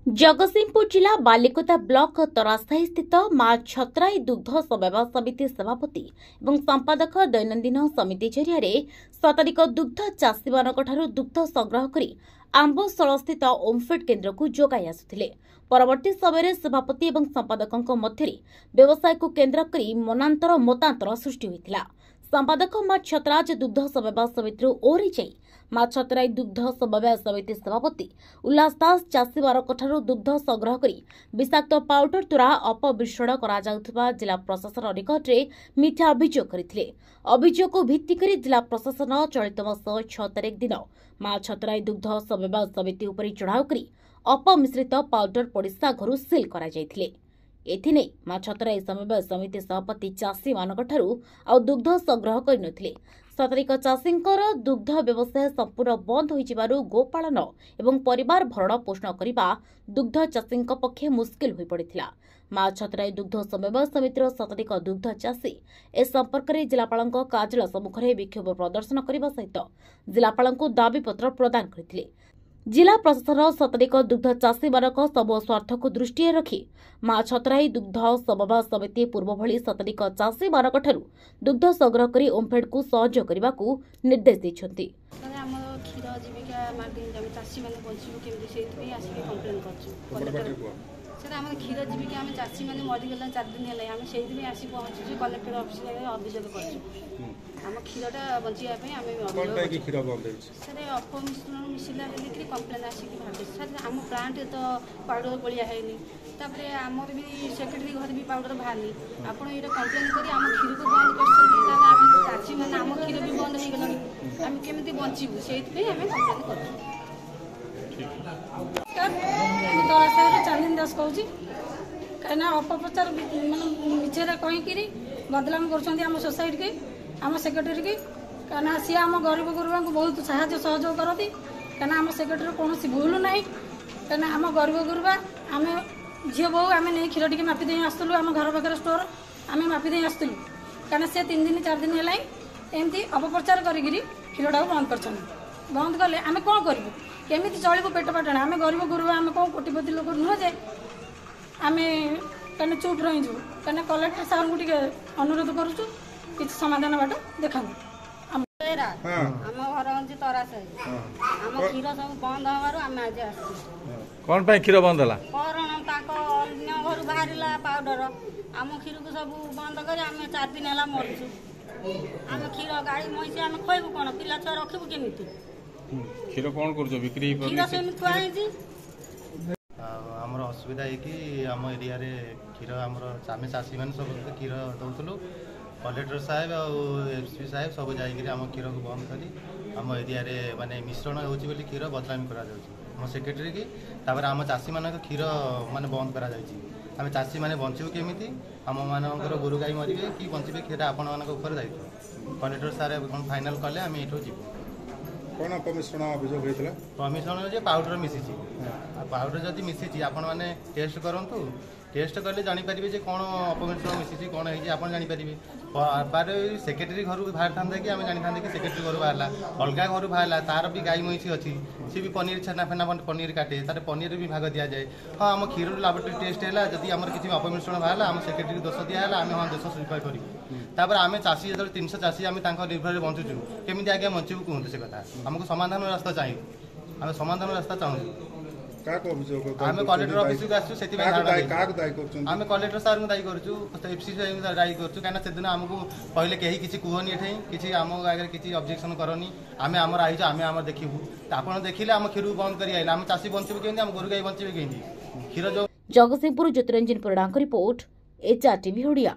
जगतसिंहपुर जिला बालिकोटा ब्लॉक तरासाही स्थित मां छतराई दुग्ध सेवा समिति सभापति और संपादक दैनंदिन समिति जरिया शताधिक दुग्ध चाषी मानू दुग्ध संग्रह कर आंबशल स्थित ओमफेड केन्द्र को जोगाई आसुथिले। परवर्ती समय सभापति और संपादकों मध्य व्यवसाय को केन्द्र कर मनांतर मतांतर सृष्टि होता। संपादक मां छतराज दुग्ध सेवा समिति ओहरी जाई मां छतराई दुग्ध सेवा समिति सभापति उल्लास दास चाषी मानू दुग्ध संग्रह कर विषाक्त पाउडर द्वारा अपमिश्रण करा जिला प्रशासन निकट में मिथ्या अभियोग करथिले। अभियोग को भित्ति कर जिला प्रशासन चलित मास 6 तारिख दिन मां छतराई दुग्ध सेवा समिति उपर चढ़ाऊ कर अपमिश्रित पाउडर पड़िशा घर सिल करा जायथिले। एथिने मां छतराई सेवा समिति सभापति चाषी मानू आउ दुग्ध संग्रह करनथिले। शताधिक चाषींकर दुग्ध व्यवसाय संपूर्ण बंद हो गोपालन एवं परिवार भरण पोषण करने दुग्ध चाषी पक्षे मुस्किल हो पड़ा। मां छतराई दुग्ध सेवा समितिर शताधिक दुग्ध चाषी ए संपर्क में जिलापाल कार्यालय सम्मुख में विक्षोभ प्रदर्शन करने सहित जिलापाल दाबीपत्र प्रदान करथिले। जिला प्रशासन शताधिक दुग्ध चाषी मानक सब स्वार्थ को दृष्टि रखी मां छतराई दुग्ध सेवा समिति पूर्व भली शताधिक चाषी मानक दुग्ध संग्रह कर ओमफेड को सहयोग करने को निर्देश देछंती। क्षीर जीविका चाषी मैंने बचू कम्प्लेन क्षीर जीविका आम चाषी मैंने मरीगला 4 दिन है आम से आसी पहुँचु कलेक्टर ऑफिस अभियोग कर क्षीरटा बचाई सर अपमिश्रण मिसला देखिए कम्प्लेन आसिक सर आम प्लांट तो पाउडर गोलिया है आमर भी सेक्रेटरी घर भी पाउडर बाहरनी आपड़ ये कम्प्लेन कर क्षीर को बंद कर चाषी मैंने आम क्षीर भी बंद हो गला आम केमी बचू से कम्प्लेन कर चांदनी दास कहूँ कहीं अपप्रचार मानने मिछे कहीकि बदनाम कर सोसाइटी के आम सेक्रेटरी की कहीं सी आम गरीब गुरुआ को बहुत साहाय्य सहयोग करती कहीं आम सेक्रेटरी कौन भूल ना कहीं आम गरीब गुरुआ आम झील बहु आम नहीं क्षीर टी मापी दे आसलु आम घर पाखे स्टोर आम मापी दे आसलु कहीं से 3 दिन 4 दिन है एमती अपप्रचार कर क्षीरटा बंद कर बंद कले आम कौन करूँ केमी चलू पेट पाटना आम गरीब गुरुआ आम कौन कोटिपति लोक नुह जे आम कहीं चुप रही कहीं कलेक्टर सार को अनुरोध करुचु किसी समाधान बाट देखा आम घर हूँ तरासाही आम क्षीर सब बंद हमार आम आज कौन क्षीर बंद है अन्य घर बाहर पाउडर आम क्षीर को सब बंद कर 4 दिन है मरुचु आम क्षीर गाड़ी महिषी आम खुबू कौन पिला छुआ रखू केमी क्षीर कौन कर बिक्री आमर असुविधा है कि आम एरिया क्षीर आम चाषी मैंने सब क्षीर दौलू कलेक्टर साहेब और एसपी साहेब सब जाकर आम क्षीर को बंद कर आम एरिया माने मिश्रण हो क्षीर बदनामी कर सेक्रेटरी की तापर आम चाषी मान क्षीर माने बंद कर आम चाषी मैंने बचू केमी आम मानकर गोरु गाई मरवे कि बचे क्षीर आपण मान दायित्व कलेक्टर सारे कौन फाइनाल कले आम ये जीव कौन अपमिश्रण अभियोग होता अपमिश्रण पाउडर मिसी पाउडर जदि मिसी आपण मैंने टेस्ट करूँ टेस्ट कले जानीपारे जे कौन अपमिश्रण मिसी कौन है आप जानीपारे बार सेक्रेटरी घर बाहर था कि आम जानी था कि सेक्रेटरी घर बाहर अलग घर बाहर तार भी गाई महिषी अच्छी सी भी पनीर छेना फेना पनीर काटे तार पनीर भी भाग दि जाए हाँ आम क्षीर लाबोरेटरी टेस्ट है जदि आम किसी अपमिश्रण बाहर आम सेक्रेटरी दोष दिहला आम हाँ दोष स्वीकार करूँ आम चाषी जो 300 चाषी आम निर्भर बंचुचु केमी आगे बचू कहते से कथा आमको समाधान रास्ता चाहिए आम समाधान रास्ता चाहूँ आम कलेक्टर ऑफिस को आसु आम कलेक्टर सार को दायी करूँ एफसी दायी करूँ कहीं से दिन आमको कहले कहीं किसी कहनी एठे किसी आम आगे किसी ऑब्जेक्शन करनी आम आमर आई आम आम देखू आप देखिले आम क्षीर बंद कर आम चाषी बचे केमी आम गोरु गाई बचे केमी क्षीर जो Jagatsinghpur Jyotiranjan Parida report HR TV Odia.